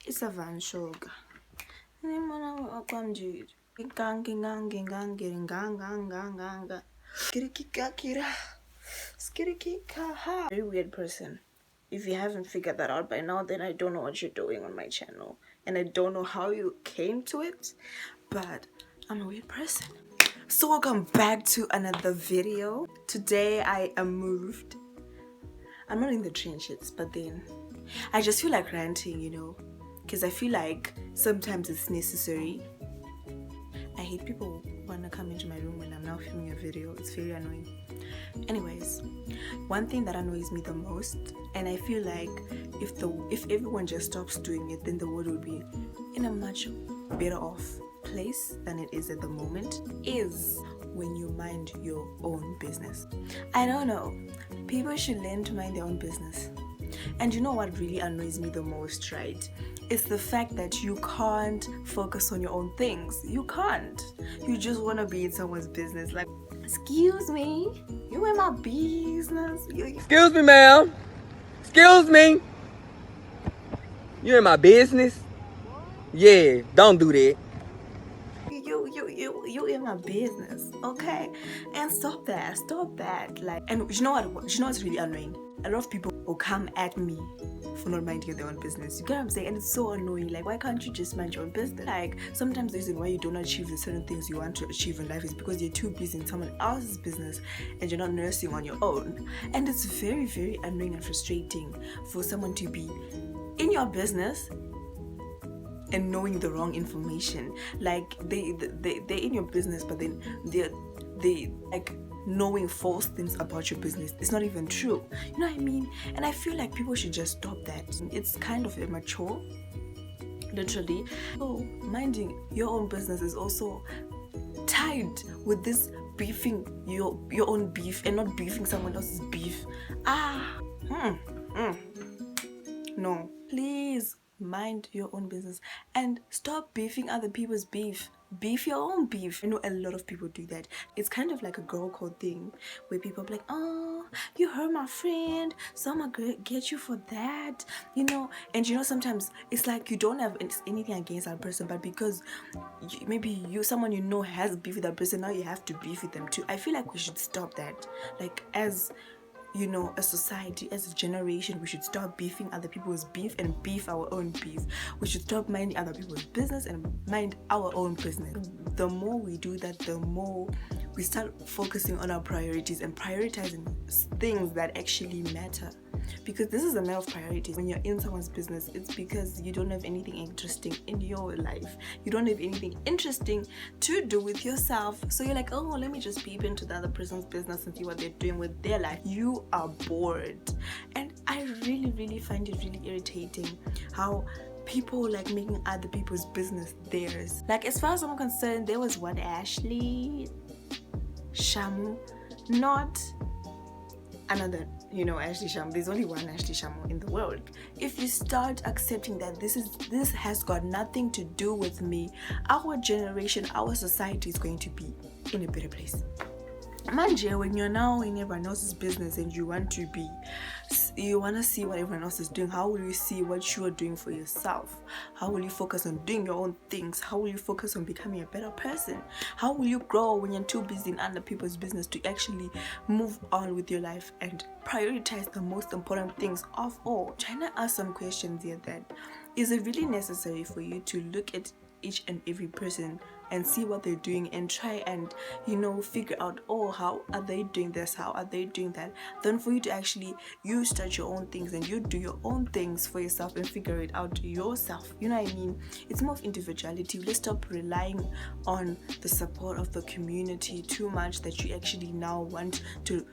It's a van sugar. Very weird person. If you haven't figured that out by now, then I don't know what you're doing on my channel, and I don't know how you came to it, but I'm a weird person. So welcome back to another video. Today I am moved. I'm not in the trenches, but then I just feel like ranting, you know, because I feel like sometimes it's necessary. I hate people who want to come into my room when I'm now filming a video. It's very annoying. Anyways, one thing that annoys me the most, and I feel like if everyone just stops doing it, then the world will be in a much better off place than it is at the moment, is when you mind your own business. I don't know, people should learn to mind their own business. And you know what really annoys me the most, right? It's the fact that you can't focus on your own things. You can't. You just want to be in someone's business. Like, excuse me, you in my business. Excuse me, ma'am. Excuse me. You in my business? Yeah, don't do that. You in my business, okay? And stop that. Like, and you know what's really annoying? A lot of people will come at me for not minding their own business. You get what I'm saying? And it's so annoying. Like, why can't you just mind your own business? Like, sometimes the reason why you don't achieve the certain things you want to achieve in life is because you're too busy in someone else's business and you're not nursing on your own. And it's very, very annoying and frustrating for someone to be in your business and knowing the wrong information. Like, they're in your business, but then they like knowing false things about your business. It's not even true. You know what I mean? And I feel like people should just stop that. It's kind of immature, literally. So minding your own business is also tied with this beefing your own beef and not beefing someone else's beef. No, please mind your own business and stop beefing other people's beef. Beef your own beef. I know a lot of people do that. It's kind of like a girl code thing where people are like, oh, you hurt my friend, so I'm gonna get you for that, you know. And you know, sometimes it's like you don't have anything against that person, but because maybe someone you know has beef with that person, now you have to beef with them too. I feel like we should stop that. Like, as you know, a society, as a generation, we should stop beefing other people's beef and beef our own beef. We should stop minding other people's business and mind our own business. The more we do that, the more we start focusing on our priorities and prioritizing things that actually matter. Because this is a matter of priorities. When you're in someone's business, it's because you don't have anything interesting in your life. You don't have anything interesting to do with yourself. So you're like, oh, let me just peep into the other person's business and see what they're doing with their life. You are bored. And I really, really find it really irritating how people like making other people's business theirs. Like, as far as I'm concerned, there was one Ashley Shamu, not another, you know, Ashley Shamu. There's only one Ashley Shamu in the world. If you start accepting that this has got nothing to do with me, our generation, our society is going to be in a better place. Manje, when you're now in everyone else's business and you want to see what everyone else is doing, how will you see what you are doing for yourself? How will you focus on doing your own things? How will you focus on becoming a better person? How will you grow when you're too busy in other people's business to actually move on with your life and prioritize the most important things of all? Trying to ask some questions here. That is it really necessary for you to look at each and every person and see what they're doing and try and, you know, figure out, oh, how are they doing this, how are they doing that, then for you to actually you start your own things and you do your own things for yourself and figure it out yourself. You know what I mean? It's more of individuality. Let's stop relying on the support of the community too much, that you actually now want to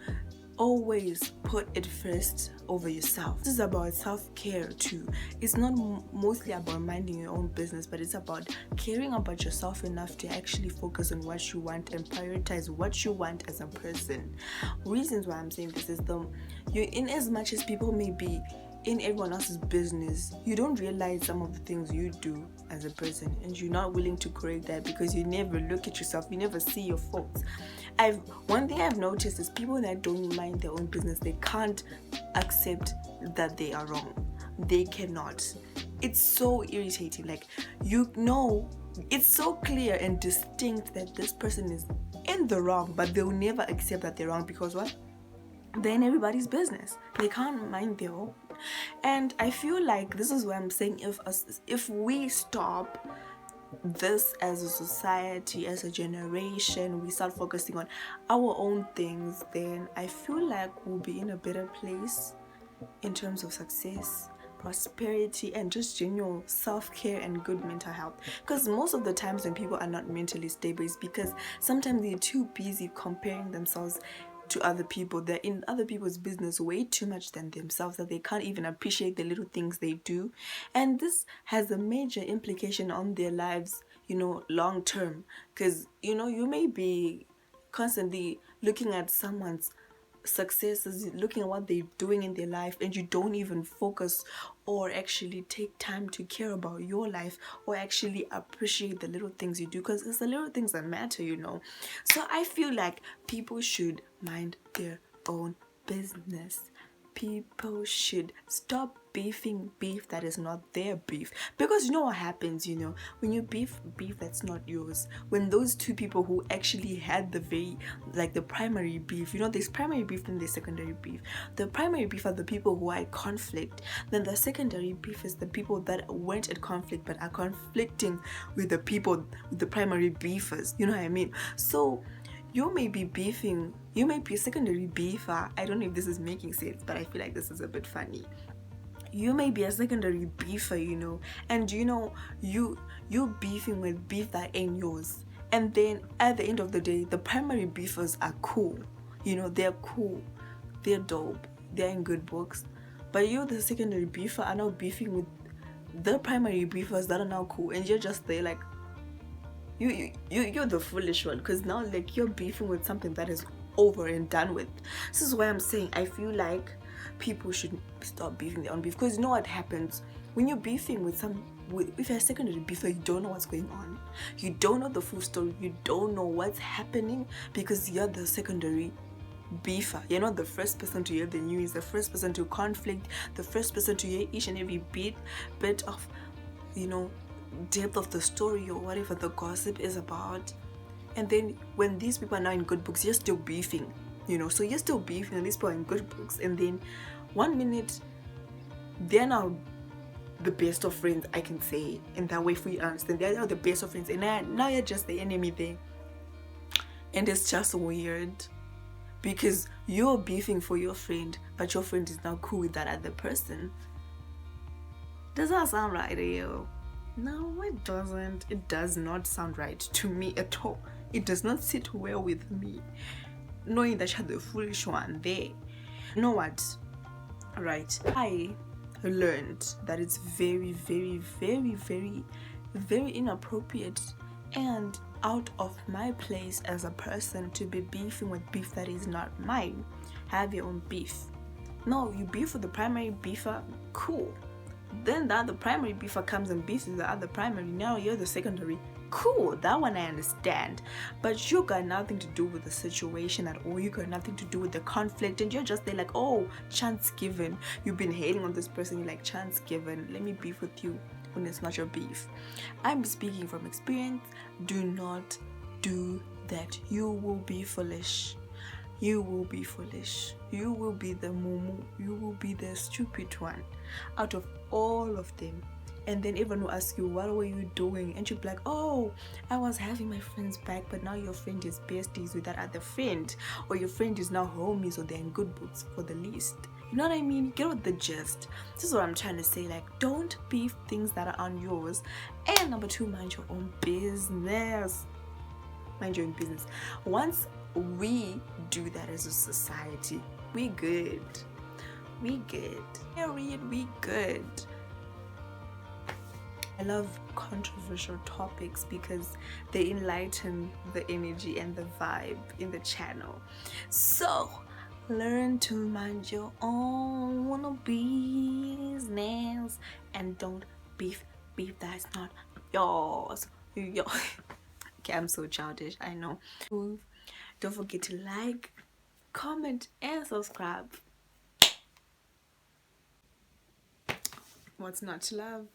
always put it first over yourself. This is about self-care too. It's not mostly about minding your own business, but it's about caring about yourself enough to actually focus on what you want and prioritize what you want as a person. Reasons why I'm saying this is you, in as much as people may be in everyone else's business, you don't realize some of the things you do as a person, and you're not willing to correct that because you never look at yourself, you never see your faults. One thing I've noticed is people that don't mind their own business, they can't accept that they are wrong. They cannot. It's so irritating. Like, you know, it's so clear and distinct that this person is in the wrong, but they'll never accept that they're wrong because what? They're in everybody's business. They can't mind their own. And I feel like this is where I'm saying, if we stop this as a society, as a generation, we start focusing on our own things, then I feel like we'll be in a better place in terms of success, prosperity, and just general self-care and good mental health. Because most of the times when people are not mentally stable, it's because sometimes they're too busy comparing themselves to other people. They're in other people's business way too much than themselves, that they can't even appreciate the little things they do. And this has a major implication on their lives, long term. Because you may be constantly looking at someone's successes, looking at what they're doing in their life, and you don't even focus or actually take time to care about your life or actually appreciate the little things you do, because it's the little things that matter. So I feel like people should mind their own business. People should stop beefing beef that is not their beef, because you know what happens, when you beef that's not yours, when those two people who actually had the primary beef, there's primary beef and there's secondary beef. The primary beef are the people who are at conflict, then the secondary beef is the people that weren't at conflict but are conflicting with the people with the primary beefers, you know what I mean? So you may be beefing, you may be a secondary beefer. I don't know if this is making sense, but I feel like this is a bit funny. You may be a secondary beefer, and you're beefing with beef that ain't yours. And then at the end of the day, the primary beefers are cool. They're cool. They're dope. They're in good books. But you, the secondary beefer, are now beefing with the primary beefers that are now cool, and you're just there like, you're the foolish one, because now like you're beefing with something that is over and done with. This is why I'm saying I feel like people should stop beefing their own beef, because you know what happens when you're beefing with if you're a secondary beefer, you don't know what's going on, you don't know the full story, you don't know what's happening, because you're the secondary beefer. You're not the first person to hear the news, the first person to conflict, the first person to hear each and every bit of depth of the story or whatever the gossip is about. And then when these people are now in good books, you're still beefing, so you're still beefing and these people are in good books, and then 1 minute they're now the best of friends, I can say in that way, for you understand, they're now the best of friends, and now you're just the enemy there. And it's just weird, because you're beefing for your friend, but your friend is now cool with that other person. Does that sound right to you? No, it doesn't. It does not sound right to me at all. It does not sit well with me, knowing that you're the foolish one there. You know what? Right. I learned that it's very, very, very, very, very inappropriate and out of my place as a person to be beefing with beef that is not mine. Have your own beef. No, you beef with the primary beefer, cool. Then the other primary beefer comes and beefs with the other primary. Now you're the secondary. Cool, that one I understand. But you got nothing to do with the situation at all. You got nothing to do with the conflict. And you're just there like, oh, chance given. You've been hating on this person. You're like, chance given. Let me beef with you when it's not your beef. I'm speaking from experience. Do not do that. You will be foolish. You will be foolish. You will be the mumu. You will be the stupid one out of all of them. And then everyone will ask you, what were you doing? And you'll be like, oh, I was having my friends back, but now your friend is besties with that other friend, or your friend is now homies, or they're in good books for the least. You know what I mean? Get with the gist. This is what I'm trying to say. Like, don't beef things that are on yours. And number 2, mind your own business. Mind your own business. Once we do that as a society, we good. We good. Period, we good. I love controversial topics because they enlighten the energy and the vibe in the channel. So learn to mind your own business and don't beef that's not yours. Okay, I'm so childish, I know. Don't forget to like, comment, and subscribe. What's not to love?